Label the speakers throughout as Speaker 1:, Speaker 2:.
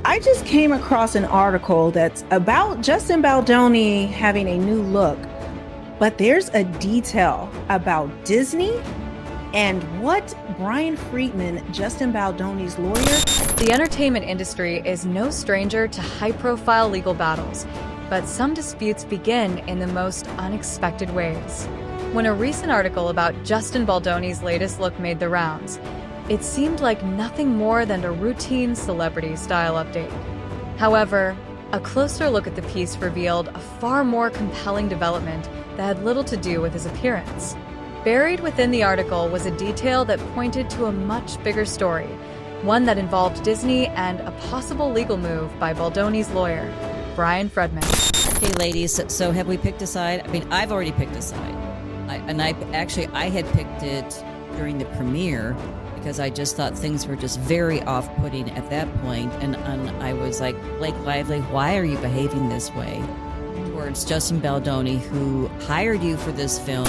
Speaker 1: I just came across an article that's about Justin Baldoni having a new look, but there's a detail about Disney and what Brian Friedman, Justin Baldoni's lawyer.
Speaker 2: The entertainment industry is no stranger to high-profile legal battles, but some disputes begin in the most unexpected ways. When a recent article about Justin Baldoni's latest look made the rounds, it seemed like nothing more than a routine celebrity-style update. However, a closer look at the piece revealed a far more compelling development that had little to do with his appearance. Buried within the article was a detail that pointed to a much bigger story, one that involved Disney and a possible legal move by Baldoni's lawyer, Brian Friedman.
Speaker 3: Okay, ladies, so have we picked a side? I mean, I've already picked a side. I had picked it during the premiere because I just thought things were just very off-putting at that point, and I was like, Blake Lively, why are you behaving this way towards Justin Baldoni, who hired you for this film?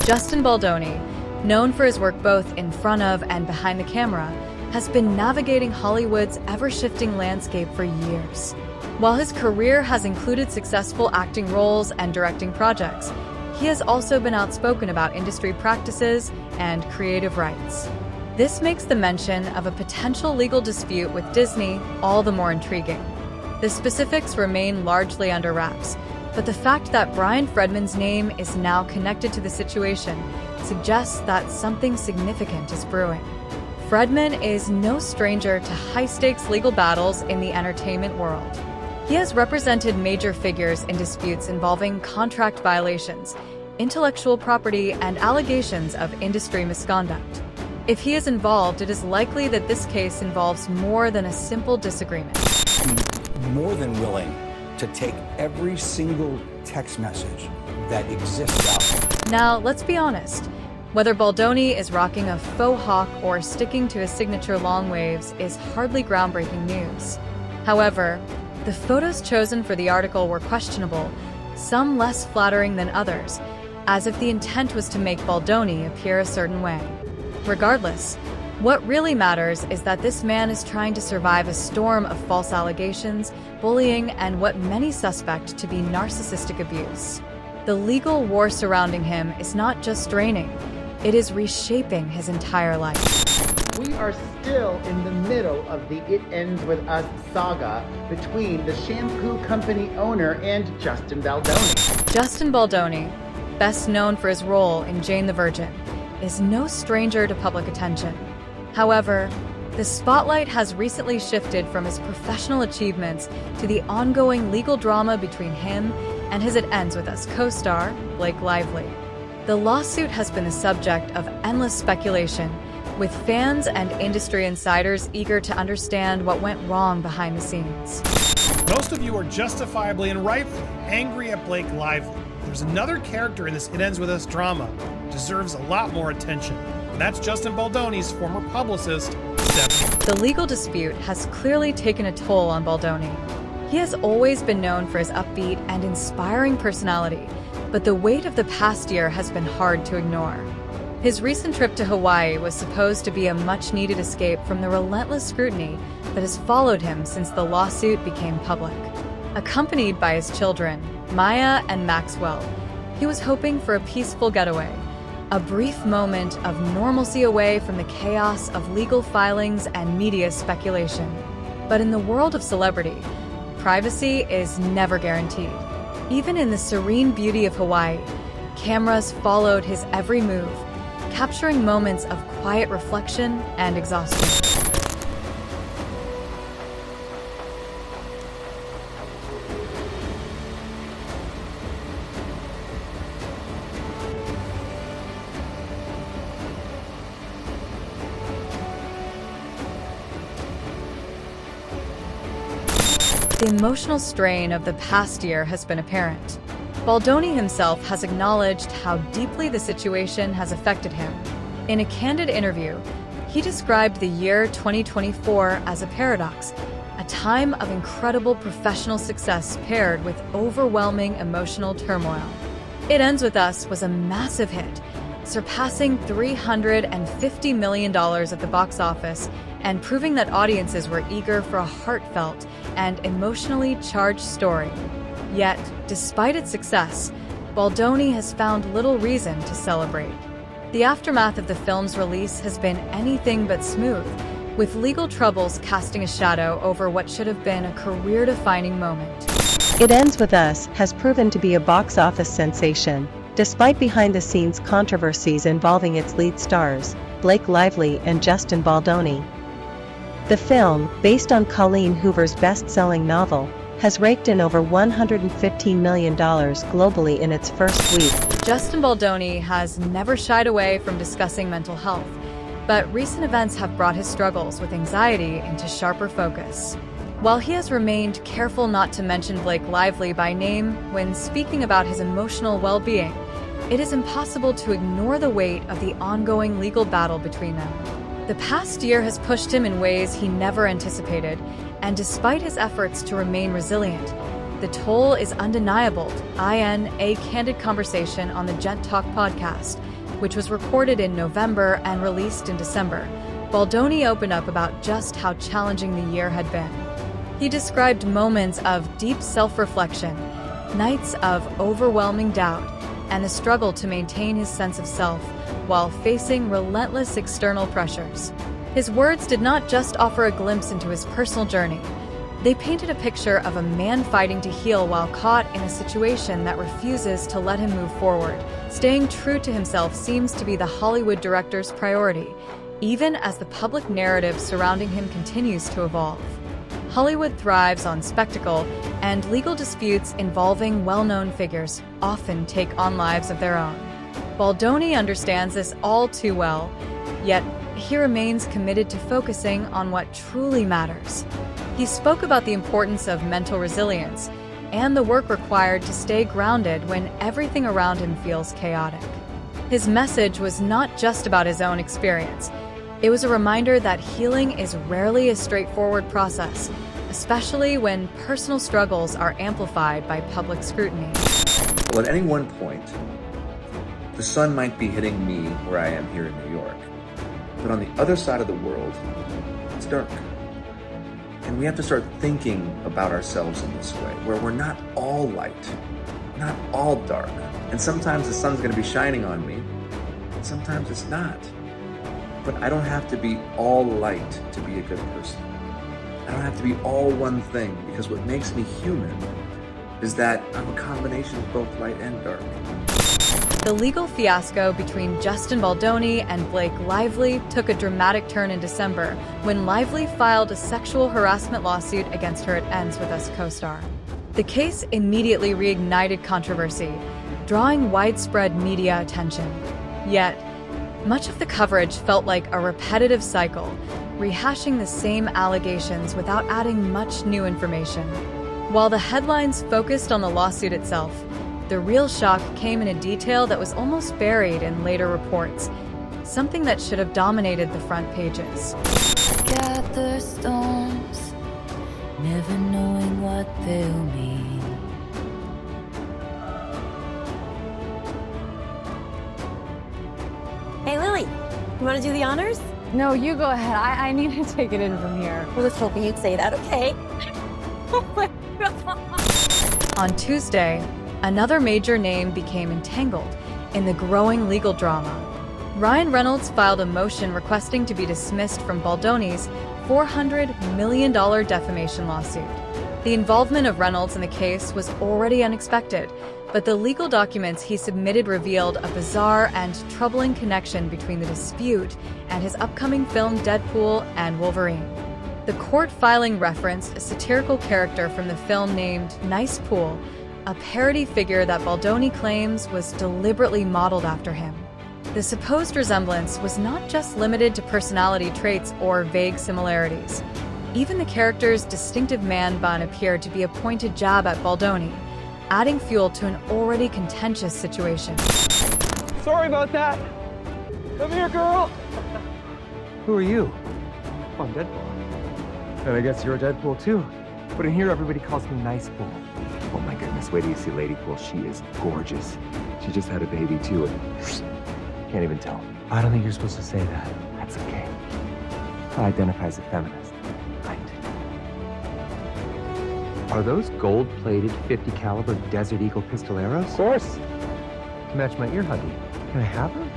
Speaker 2: Justin Baldoni, known for his work both in front of and behind the camera, has been navigating Hollywood's ever-shifting landscape for years. While his career has included successful acting roles and directing projects, he has also been outspoken about industry practices and creative rights. This makes the mention of a potential legal dispute with Disney all the more intriguing. The specifics remain largely under wraps, but the fact that Brian Friedman's name is now connected to the situation suggests that something significant is brewing. Friedman is no stranger to high-stakes legal battles in the entertainment world. He has represented major figures in disputes involving contract violations, intellectual property, and allegations of industry misconduct. If he is involved, it is likely that this case involves more than a simple disagreement.
Speaker 4: I'm more than willing to take every single text message that exists out there.
Speaker 2: Now, let's be honest. Whether Baldoni is rocking a faux hawk or sticking to his signature long waves is hardly groundbreaking news. However, the photos chosen for the article were questionable, some less flattering than others, as if the intent was to make Baldoni appear a certain way. Regardless, what really matters is that this man is trying to survive a storm of false allegations, bullying, and what many suspect to be narcissistic abuse. The legal war surrounding him is not just draining, it is reshaping his entire life.
Speaker 5: We are still in the middle of the It Ends With Us saga between the shampoo company owner and Justin Baldoni.
Speaker 2: Justin Baldoni, best known for his role in Jane the Virgin, is no stranger to public attention. However, the spotlight has recently shifted from his professional achievements to the ongoing legal drama between him and his It Ends With Us co-star, Blake Lively. The lawsuit has been the subject of endless speculation, with fans and industry insiders eager to understand what went wrong behind the scenes.
Speaker 6: Most of you are justifiably and rightfully angry at Blake Lively. There's another character in this It Ends With Us drama deserves a lot more attention. And that's Justin Baldoni's former publicist, Stephanie.
Speaker 2: The legal dispute has clearly taken a toll on Baldoni. He has always been known for his upbeat and inspiring personality, but the weight of the past year has been hard to ignore. His recent trip to Hawaii was supposed to be a much-needed escape from the relentless scrutiny that has followed him since the lawsuit became public. Accompanied by his children, Maya and Maxwell, he was hoping for a peaceful getaway, a brief moment of normalcy away from the chaos of legal filings and media speculation. But in the world of celebrity, privacy is never guaranteed. Even in the serene beauty of Hawaii, cameras followed his every move, capturing moments of quiet reflection and exhaustion. The emotional strain of the past year has been apparent. Baldoni himself has acknowledged how deeply the situation has affected him. In a candid interview, he described the year 2024 as a paradox, a time of incredible professional success paired with overwhelming emotional turmoil. It Ends With Us was a massive hit, surpassing $350 million at the box office and proving that audiences were eager for a heartfelt and emotionally charged story. Yet, despite its success, Baldoni has found little reason to celebrate. The aftermath of the film's release has been anything but smooth, with legal troubles casting a shadow over what should have been a career-defining moment.
Speaker 7: It Ends With Us has proven to be a box office sensation, despite behind-the-scenes controversies involving its lead stars, Blake Lively and Justin Baldoni. The film, based on Colleen Hoover's best-selling novel, has raked in over $115 million globally in its first week.
Speaker 2: Justin Baldoni has never shied away from discussing mental health, but recent events have brought his struggles with anxiety into sharper focus. While he has remained careful not to mention Blake Lively by name when speaking about his emotional well-being, it is impossible to ignore the weight of the ongoing legal battle between them. The past year has pushed him in ways he never anticipated, and despite his efforts to remain resilient, the toll is undeniable. In a candid conversation on the Gent Talk podcast, which was recorded in November and released in December, Baldoni opened up about just how challenging the year had been. He described moments of deep self-reflection, nights of overwhelming doubt, and the struggle to maintain his sense of self while facing relentless external pressures. His words did not just offer a glimpse into his personal journey. They painted a picture of a man fighting to heal while caught in a situation that refuses to let him move forward. Staying true to himself seems to be the Hollywood director's priority, even as the public narrative surrounding him continues to evolve. Hollywood thrives on spectacle, and legal disputes involving well-known figures often take on lives of their own. Baldoni understands this all too well, yet he remains committed to focusing on what truly matters. He spoke about the importance of mental resilience and the work required to stay grounded when everything around him feels chaotic. His message was not just about his own experience. It was a reminder that healing is rarely a straightforward process, especially when personal struggles are amplified by public scrutiny.
Speaker 8: Well, at any one point, the sun might be hitting me where I am here in New York, but on the other side of the world, it's dark. And we have to start thinking about ourselves in this way, where we're not all light, not all dark. And sometimes the sun's going to be shining on me, and sometimes it's not. But I don't have to be all light to be a good person. I don't have to be all one thing, because what makes me human is that I'm a combination of both light and dark.
Speaker 2: The legal fiasco between Justin Baldoni and Blake Lively took a dramatic turn in December when Lively filed a sexual harassment lawsuit against her It Ends With Us co-star. The case immediately reignited controversy, drawing widespread media attention. Yet, much of the coverage felt like a repetitive cycle, rehashing the same allegations without adding much new information. While the headlines focused on the lawsuit itself, the real shock came in a detail that was almost buried in later reports, something that should have dominated the front pages.
Speaker 9: Gather storms, never knowing what they'll mean.
Speaker 10: Hey, Lily, you want to do the honors?
Speaker 11: No, you go ahead. I need to take it in from here.
Speaker 10: I was hoping you'd say that, okay? Oh my God.
Speaker 2: On Tuesday, another major name became entangled in the growing legal drama. Reynolds filed a motion requesting to be dismissed from Baldoni's $400 million defamation lawsuit. The involvement of Reynolds in the case was already unexpected, but the legal documents he submitted revealed a bizarre and troubling connection between the dispute and his upcoming film Deadpool and Wolverine. The court filing referenced a satirical character from the film named Nice Pool, a parody figure that Baldoni claims was deliberately modeled after him. The supposed resemblance was not just limited to personality traits or vague similarities. Even the character's distinctive man bun appeared to be a pointed jab at Baldoni, adding fuel to an already contentious situation.
Speaker 12: Sorry about that. Come here, girl.
Speaker 13: Who are you?
Speaker 12: I'm Deadpool. And I guess you're a Deadpool too. But in here, everybody calls me Nice Pool. Oh my goodness, wait till you see Lady Pool. She is gorgeous. She just had a baby too, and can't even tell.
Speaker 13: I don't think you're supposed to say that.
Speaker 12: That's okay. I identify as a feminist. Right. Are those gold-plated 50 caliber Desert Eagle pistol arrows? Of course. To match my ear huggy. Can I have them?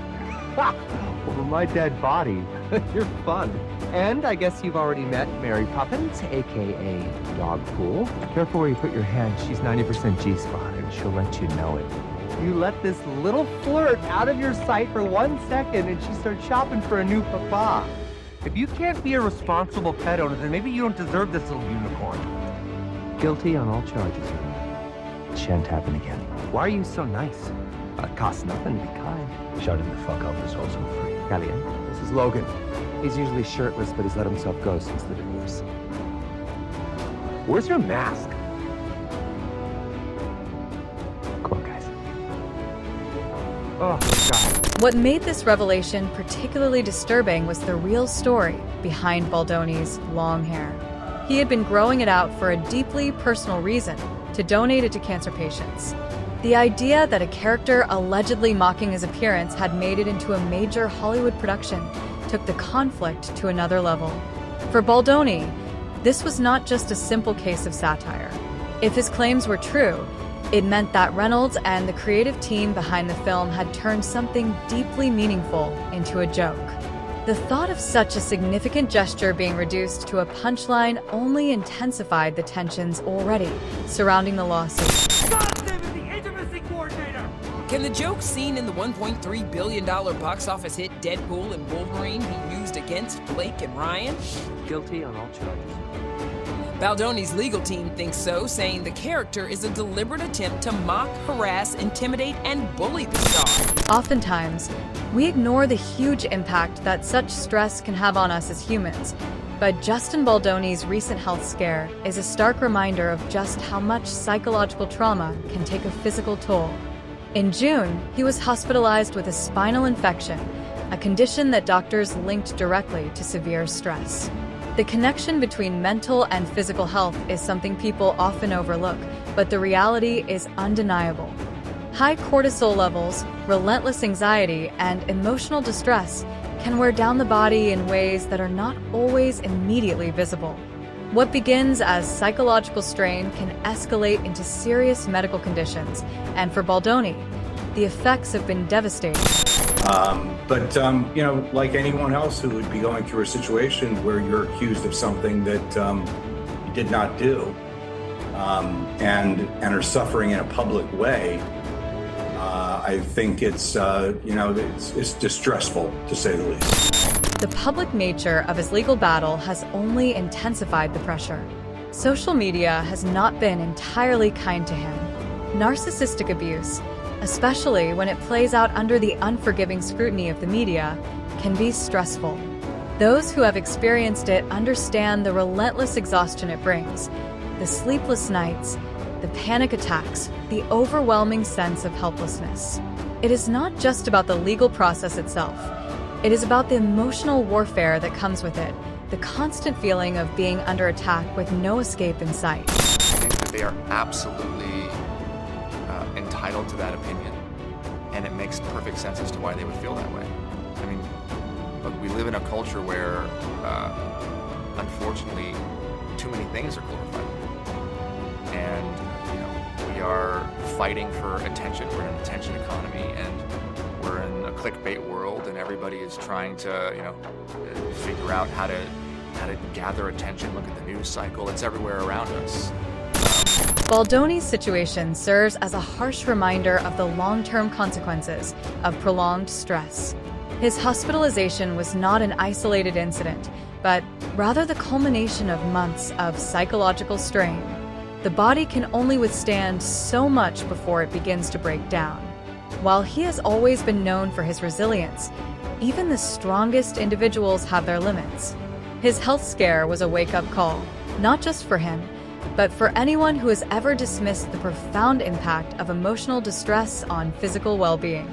Speaker 12: Over my dead body. You're fun. And I guess you've already met Mary Poppins, aka Dogpool. Careful where you put your hand. She's 90% G-spot, and she'll let you know it. You let this little flirt out of your sight for 1 second, and she starts shopping for a new papa. If you can't be a responsible pet owner, then maybe you don't deserve this little unicorn. Guilty on all charges. It shan't happen again. Why are you so nice? It costs nothing to be kind.
Speaker 14: Shut him the fuck up, it's also free.
Speaker 12: Callie, this is Logan. He's usually shirtless, but he's let himself go since the divorce. Where's your mask? Come on, guys. Oh, God.
Speaker 2: What made this revelation particularly disturbing was the real story behind Baldoni's long hair. He had been growing it out for a deeply personal reason, to donate it to cancer patients. The idea that a character allegedly mocking his appearance had made it into a major Hollywood production took the conflict to another level. For Baldoni, this was not just a simple case of satire. If his claims were true, it meant that Reynolds and the creative team behind the film had turned something deeply meaningful into a joke. The thought of such a significant gesture being reduced to a punchline only intensified the tensions already surrounding the lawsuit.
Speaker 15: Can the joke seen in the $1.3 billion box office hit Deadpool and Wolverine be used against Blake and Ryan?
Speaker 12: Guilty on all charges.
Speaker 15: Baldoni's legal team thinks so, saying the character is a deliberate attempt to mock, harass, intimidate, and bully the star.
Speaker 2: Oftentimes, we ignore the huge impact that such stress can have on us as humans, but Justin Baldoni's recent health scare is a stark reminder of just how much psychological trauma can take a physical toll. In June, he was hospitalized with a spinal infection, a condition that doctors linked directly to severe stress. The connection between mental and physical health is something people often overlook, but the reality is undeniable. High cortisol levels, relentless anxiety, and emotional distress can wear down the body in ways that are not always immediately visible. What begins as psychological strain can escalate into serious medical conditions, and for Baldoni, the effects have been devastating.
Speaker 4: Like anyone else who would be going through a situation where you're accused of something that you did not do, and are suffering in a public way, I think it's distressful, to say the least.
Speaker 2: The public nature of his legal battle has only intensified the pressure. Social media has not been entirely kind to him. Narcissistic abuse, especially when it plays out under the unforgiving scrutiny of the media, can be stressful. Those who have experienced it understand the relentless exhaustion it brings, the sleepless nights, the panic attacks, the overwhelming sense of helplessness. It is not just about the legal process itself. It is about the emotional warfare that comes with it, the constant feeling of being under attack with no escape in sight.
Speaker 16: I think that they are absolutely entitled to that opinion, and it makes perfect sense as to why they would feel that way. I mean, look, we live in a culture where, unfortunately, too many things are glorified. And, we are fighting for attention. We're in an attention economy, and we're in a clickbait world, and everybody is trying to, figure out how to gather attention. Look at the news cycle. It's everywhere around us.
Speaker 2: Baldoni's situation serves as a harsh reminder of the long-term consequences of prolonged stress. His hospitalization was not an isolated incident, but rather the culmination of months of psychological strain. The body can only withstand so much before it begins to break down. While he has always been known for his resilience, even the strongest individuals have their limits. His health scare was a wake-up call, not just for him, but for anyone who has ever dismissed the profound impact of emotional distress on physical well-being.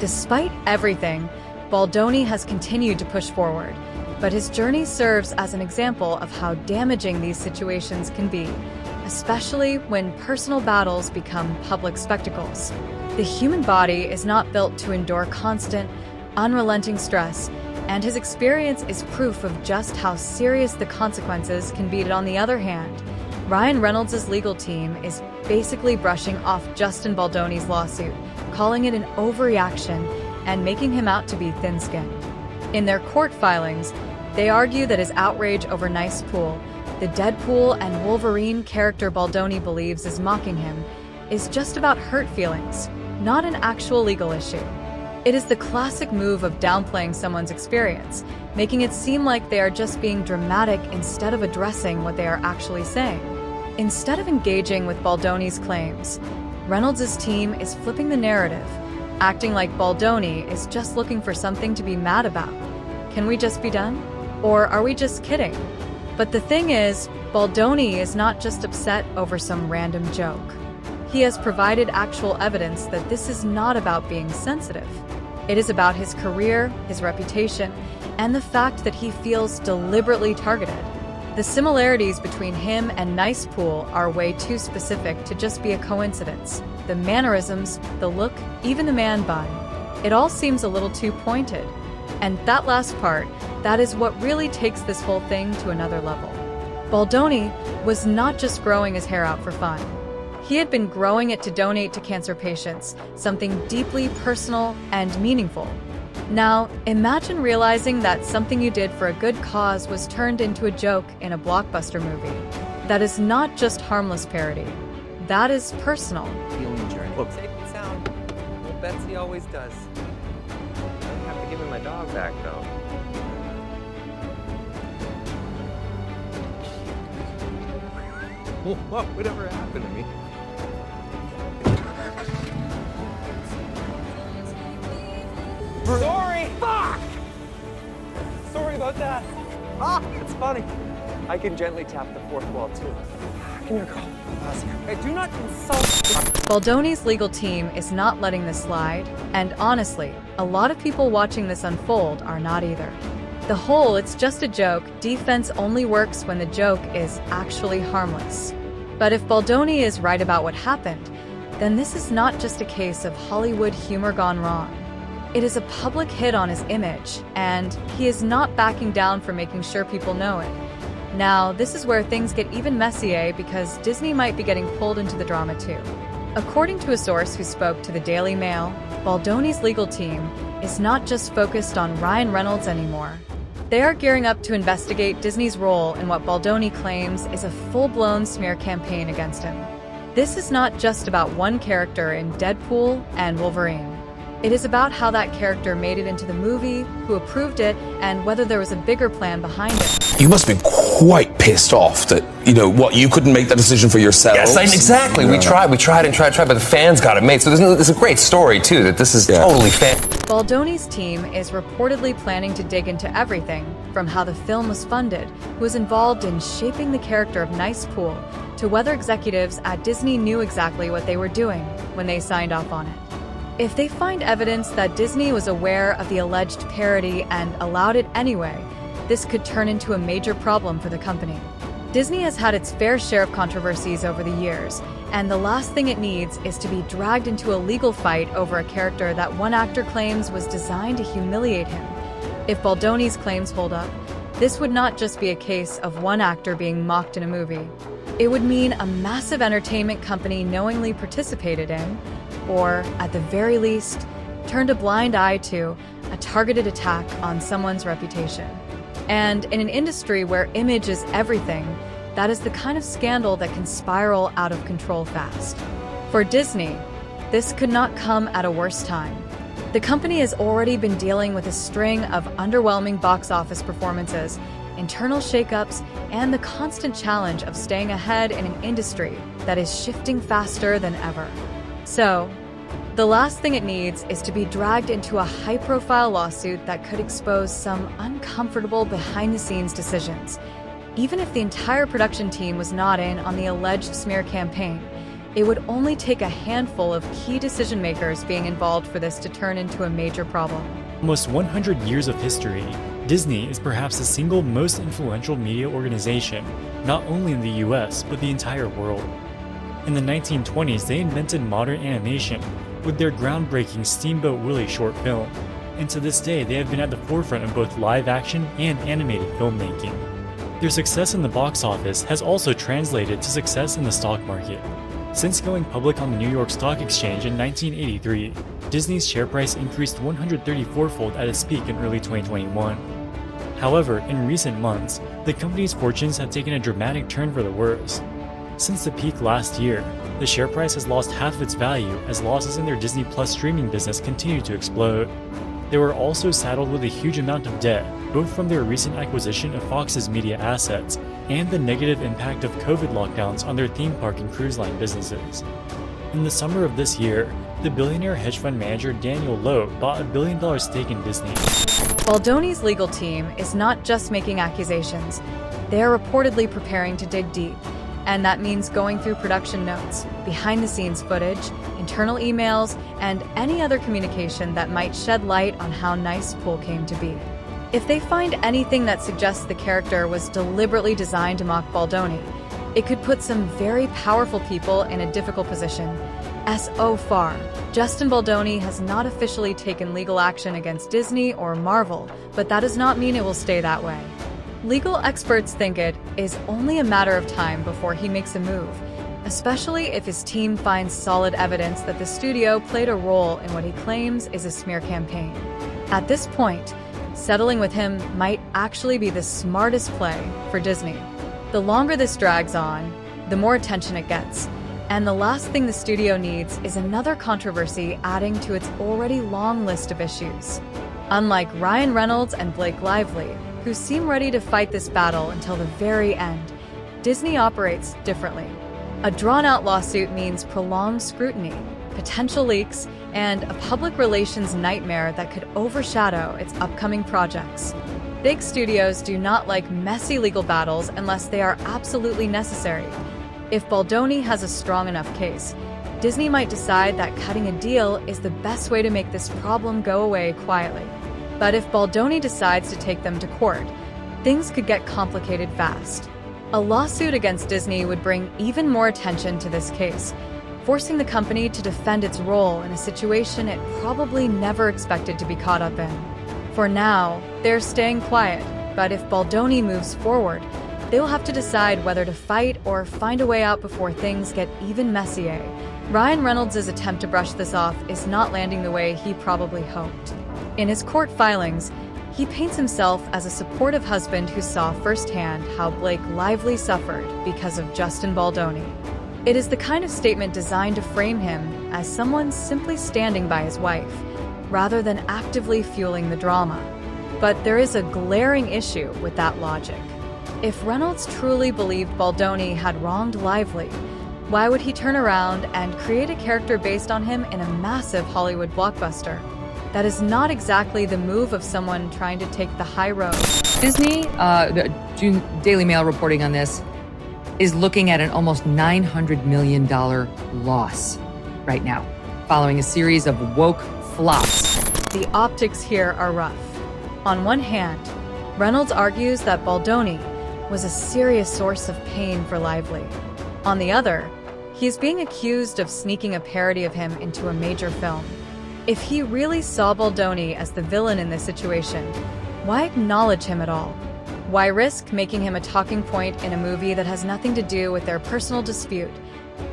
Speaker 2: Despite everything, Baldoni has continued to push forward, but his journey serves as an example of how damaging these situations can be, especially when personal battles become public spectacles. The human body is not built to endure constant, unrelenting stress, and his experience is proof of just how serious the consequences can be. On the other hand, Ryan Reynolds' legal team is basically brushing off Justin Baldoni's lawsuit, calling it an overreaction and making him out to be thin-skinned. In their court filings, they argue that his outrage over Nice Pool, the Deadpool and Wolverine character Baldoni believes is mocking him, is just about hurt feelings, not an actual legal issue. It is the classic move of downplaying someone's experience, making it seem like they are just being dramatic instead of addressing what they are actually saying. Instead of engaging with Baldoni's claims, Reynolds' team is flipping the narrative, acting like Baldoni is just looking for something to be mad about. Can we just be done? Or are we just kidding? But the thing is, Baldoni is not just upset over some random joke. He has provided actual evidence that this is not about being sensitive. It is about his career, his reputation, and the fact that he feels deliberately targeted. The similarities between him and Nice Pool are way too specific to just be a coincidence. The mannerisms, the look, even the man bun. It all seems a little too pointed. And that last part, that is what really takes this whole thing to another level. Baldoni was not just growing his hair out for fun. He had been growing it to donate to cancer patients, something deeply personal and meaningful. Now, imagine realizing that something you did for a good cause was turned into a joke in a blockbuster movie. That is not just harmless parody. That is personal.
Speaker 12: Healing journey.
Speaker 17: Look, safe and sound. Well, Betsy always does. I have to give me my dog back, though. What would ever happen to me? Sorry! Fuck! Sorry about that. Ah, it's funny. I can gently tap the fourth wall, too. Come here, girl. Hey, do not insult.
Speaker 2: Baldoni's legal team is not letting this slide, and honestly, a lot of people watching this unfold are not either. The whole "it's just a joke" defense only works when the joke is actually harmless. But if Baldoni is right about what happened, then this is not just a case of Hollywood humor gone wrong. It is a public hit on his image, and he is not backing down for making sure people know it. Now, this is where things get even messier because Disney might be getting pulled into the drama too. According to a source who spoke to the Daily Mail, Baldoni's legal team is not just focused on Ryan Reynolds anymore. They are gearing up to investigate Disney's role in what Baldoni claims is a full-blown smear campaign against him. This is not just about one character in Deadpool and Wolverine. It is about how that character made it into the movie, who approved it, and whether there was a bigger plan behind it.
Speaker 18: You must have been quite pissed off that, you couldn't make that decision for yourself.
Speaker 17: Yes, exactly. Yeah. We tried, but the fans got it made. So there's a great story, too, that this is totally fan.
Speaker 2: Baldoni's team is reportedly planning to dig into everything, from how the film was funded, who was involved in shaping the character of Nice Pool, to whether executives at Disney knew exactly what they were doing when they signed off on it. If they find evidence that Disney was aware of the alleged parody and allowed it anyway, this could turn into a major problem for the company. Disney has had its fair share of controversies over the years, and the last thing it needs is to be dragged into a legal fight over a character that one actor claims was designed to humiliate him. If Baldoni's claims hold up, this would not just be a case of one actor being mocked in a movie. It would mean a massive entertainment company knowingly participated in, or, at the very least, turned a blind eye to a targeted attack on someone's reputation. And in an industry where image is everything, that is the kind of scandal that can spiral out of control fast. For Disney, this could not come at a worse time. The company has already been dealing with a string of underwhelming box office performances, internal shakeups, and the constant challenge of staying ahead in an industry that is shifting faster than ever. So, the last thing it needs is to be dragged into a high-profile lawsuit that could expose some uncomfortable behind-the-scenes decisions. Even if the entire production team was not in on the alleged smear campaign, it would only take a handful of key decision-makers being involved for this to turn into a major problem.
Speaker 19: Almost 100 years of history, Disney is perhaps the single most influential media organization, not only in the US, but the entire world. In the 1920s, they invented modern animation with their groundbreaking Steamboat Willie short film. and to this day they have been at the forefront of both live action and animated filmmaking. Their success in the box office has also translated to success in the stock market. Since going public on the New York Stock Exchange in 1983, Disney's share price increased 134-fold at its peak in early 2021. However, in recent months, the company's fortunes have taken a dramatic turn for the worse. Since the peak last year, the share price has lost half of its value as losses in their Disney Plus streaming business continue to explode. They were also saddled with a huge amount of debt, both from their recent acquisition of Fox's media assets and the negative impact of COVID lockdowns on their theme park and cruise line businesses. In the summer of this year, the billionaire hedge fund manager Daniel Lowe bought a $1 billion stake in Disney.
Speaker 2: Baldoni's legal team is not just making accusations, they are reportedly preparing to dig deep. And that means going through production notes, behind-the-scenes footage, internal emails, and any other communication that might shed light on how Nice Pool came to be. If they find anything that suggests the character was deliberately designed to mock Baldoni, it could put some very powerful people in a difficult position. So far, Justin Baldoni has not officially taken legal action against Disney or Marvel, but that does not mean it will stay that way. Legal experts think it is only a matter of time before he makes a move, especially if his team finds solid evidence that the studio played a role in what he claims is a smear campaign. At this point, settling with him might actually be the smartest play for Disney. The longer this drags on, the more attention it gets, and the last thing the studio needs is another controversy adding to its already long list of issues. Unlike Ryan Reynolds and Blake Lively, who seem ready to fight this battle until the very end, Disney operates differently. A drawn-out lawsuit means prolonged scrutiny, potential leaks, and a public relations nightmare that could overshadow its upcoming projects. Big studios do not like messy legal battles unless they are absolutely necessary. If Baldoni has a strong enough case, Disney might decide that cutting a deal is the best way to make this problem go away quietly. But if Baldoni decides to take them to court, things could get complicated fast. A lawsuit against Disney would bring even more attention to this case, forcing the company to defend its role in a situation it probably never expected to be caught up in. For now, they're staying quiet, but if Baldoni moves forward, they will have to decide whether to fight or find a way out before things get even messier. Ryan Reynolds' attempt to brush this off is not landing the way he probably hoped. In his court filings, he paints himself as a supportive husband who saw firsthand how Blake Lively suffered because of Justin Baldoni. It is the kind of statement designed to frame him as someone simply standing by his wife, rather than actively fueling the drama. But there is a glaring issue with that logic. If Reynolds truly believed Baldoni had wronged Lively, why would he turn around and create a character based on him in a massive Hollywood blockbuster? That is not exactly the move of someone trying to take the high road.
Speaker 20: Disney, the June Daily Mail reporting on this, is looking at an almost $900 million loss right now, following a series of woke flops.
Speaker 2: The optics here are rough. On one hand, Reynolds argues that Baldoni was a serious source of pain for Lively. On the other, he is being accused of sneaking a parody of him into a major film. If he really saw Baldoni as the villain in this situation, why acknowledge him at all? Why risk making him a talking point in a movie that has nothing to do with their personal dispute?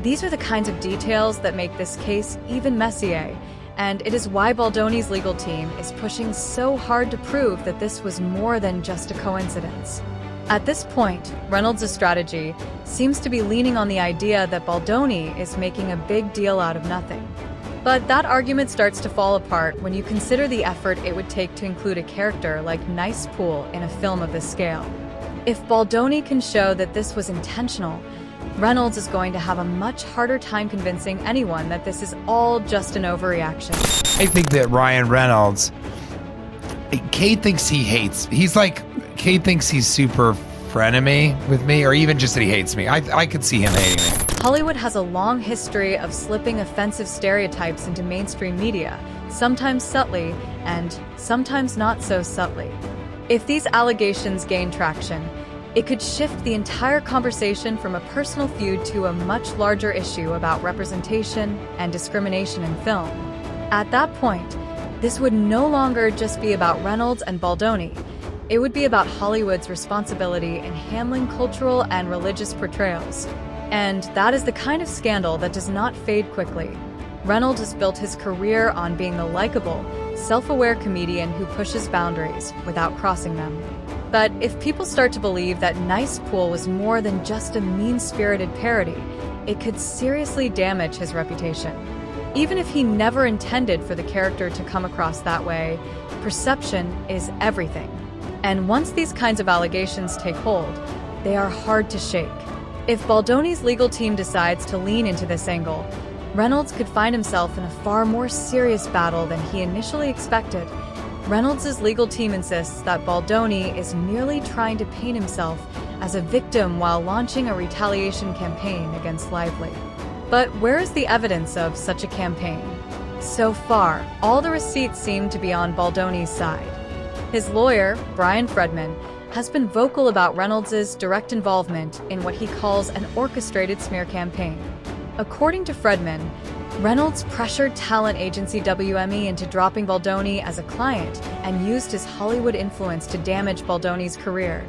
Speaker 2: These are the kinds of details that make this case even messier, and it is why Baldoni's legal team is pushing so hard to prove that this was more than just a coincidence. At this point, Reynolds' strategy seems to be leaning on the idea that Baldoni is making a big deal out of nothing. But that argument starts to fall apart when you consider the effort it would take to include a character like Nice Pool in a film of this scale. If Baldoni can show that this was intentional, Reynolds is going to have a much harder time convincing anyone that this is all just an overreaction.
Speaker 21: I think that Ryan Reynolds, Kate thinks Kate thinks he's super frenemy with me, or even just that he hates me. I could see him hating me.
Speaker 2: Hollywood has a long history of slipping offensive stereotypes into mainstream media, sometimes subtly and sometimes not so subtly. If these allegations gain traction, it could shift the entire conversation from a personal feud to a much larger issue about representation and discrimination in film. At that point, this would no longer just be about Reynolds and Baldoni. It would be about Hollywood's responsibility in handling cultural and religious portrayals. And that is the kind of scandal that does not fade quickly. Reynolds has built his career on being the likable, self-aware comedian who pushes boundaries without crossing them. But if people start to believe that Nice Pool was more than just a mean-spirited parody, it could seriously damage his reputation. Even if he never intended for the character to come across that way, perception is everything. And once these kinds of allegations take hold, they are hard to shake. If Baldoni's legal team decides to lean into this angle, Reynolds could find himself in a far more serious battle than he initially expected. Reynolds' legal team insists that Baldoni is merely trying to paint himself as a victim while launching a retaliation campaign against Lively. But where is the evidence of such a campaign? So far, all the receipts seem to be on Baldoni's side. His lawyer, Brian Fredman, has been vocal about Reynolds' direct involvement in what he calls an orchestrated smear campaign. According to Fredman, Reynolds pressured talent agency WME into dropping Baldoni as a client and used his Hollywood influence to damage Baldoni's career.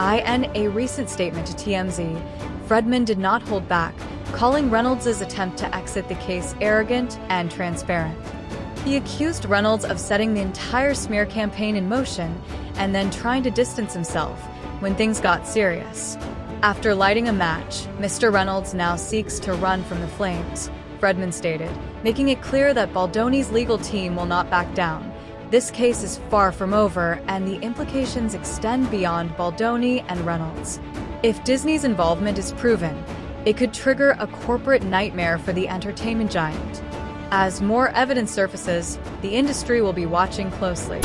Speaker 2: In a recent statement to TMZ, Fredman did not hold back, calling Reynolds' attempt to exit the case arrogant and transparent. He accused Reynolds of setting the entire smear campaign in motion and then trying to distance himself when things got serious. After lighting a match, Mr. Reynolds now seeks to run from the flames, Fredman stated, making it clear that Baldoni's legal team will not back down. This case is far from over, and the implications extend beyond Baldoni and Reynolds. If Disney's involvement is proven, it could trigger a corporate nightmare for the entertainment giant. As more evidence surfaces, the industry will be watching closely.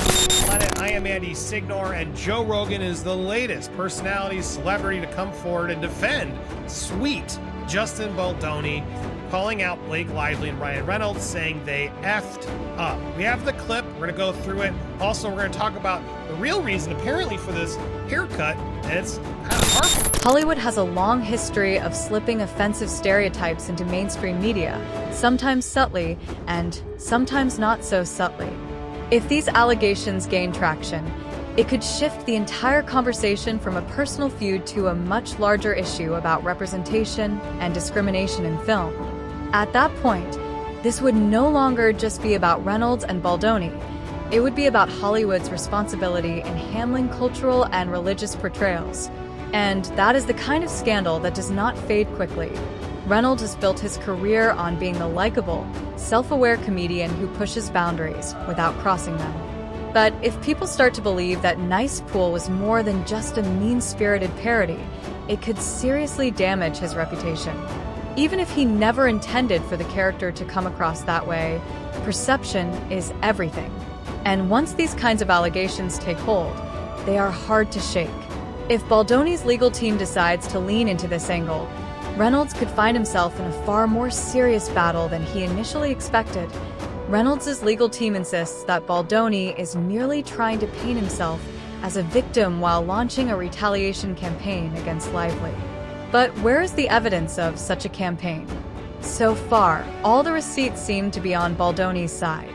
Speaker 6: I am Andy Signor, and Joe Rogan is the latest personality celebrity to come forward and defend sweet Justin Baldoni, calling out Blake Lively and Ryan Reynolds, saying they effed up. We have the clip. We're going to go through it. Also, we're going to talk about the real reason, apparently, for this haircut, and it's kind of harmful.
Speaker 2: Hollywood has a long history of slipping offensive stereotypes into mainstream media, sometimes subtly and sometimes not so subtly. If these allegations gain traction, it could shift the entire conversation from a personal feud to a much larger issue about representation and discrimination in film. At that point, this would no longer just be about Reynolds and Baldoni. It would be about Hollywood's responsibility in handling cultural and religious portrayals. And that is the kind of scandal that does not fade quickly. Reynolds has built his career on being the likable, self-aware comedian who pushes boundaries without crossing them. But if people start to believe that Nice Pool was more than just a mean-spirited parody, it could seriously damage his reputation. Even if he never intended for the character to come across that way, perception is everything. And once these kinds of allegations take hold, they are hard to shake. If Baldoni's legal team decides to lean into this angle, Reynolds could find himself in a far more serious battle than he initially expected. Reynolds' legal team insists that Baldoni is merely trying to paint himself as a victim while launching a retaliation campaign against Lively. But where is the evidence of such a campaign? So far, all the receipts seem to be on Baldoni's side.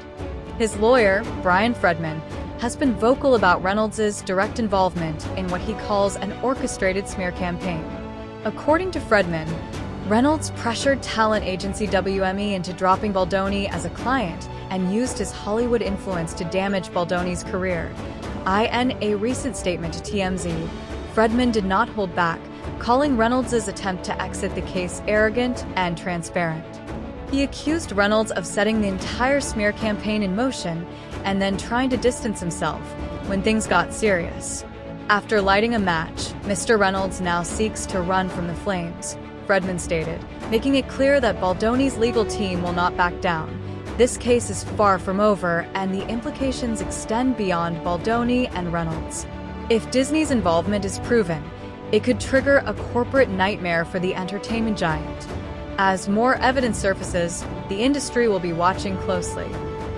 Speaker 2: His lawyer, Brian Fredman, has been vocal about Reynolds' direct involvement in what he calls an orchestrated smear campaign. According to Fredman, Reynolds pressured talent agency WME into dropping Baldoni as a client and used his Hollywood influence to damage Baldoni's career. In a recent statement to TMZ, Fredman did not hold back, calling Reynolds' attempt to exit the case arrogant and transparent. He accused Reynolds of setting the entire smear campaign in motion and then trying to distance himself when things got serious. After lighting a match, Mr. Reynolds now seeks to run from the flames, Fredman stated, making it clear that Baldoni's legal team will not back down. This case is far from over, and the implications extend beyond Baldoni and Reynolds. If Disney's involvement is proven, it could trigger a corporate nightmare for the entertainment giant. As more evidence surfaces, the industry will be watching closely.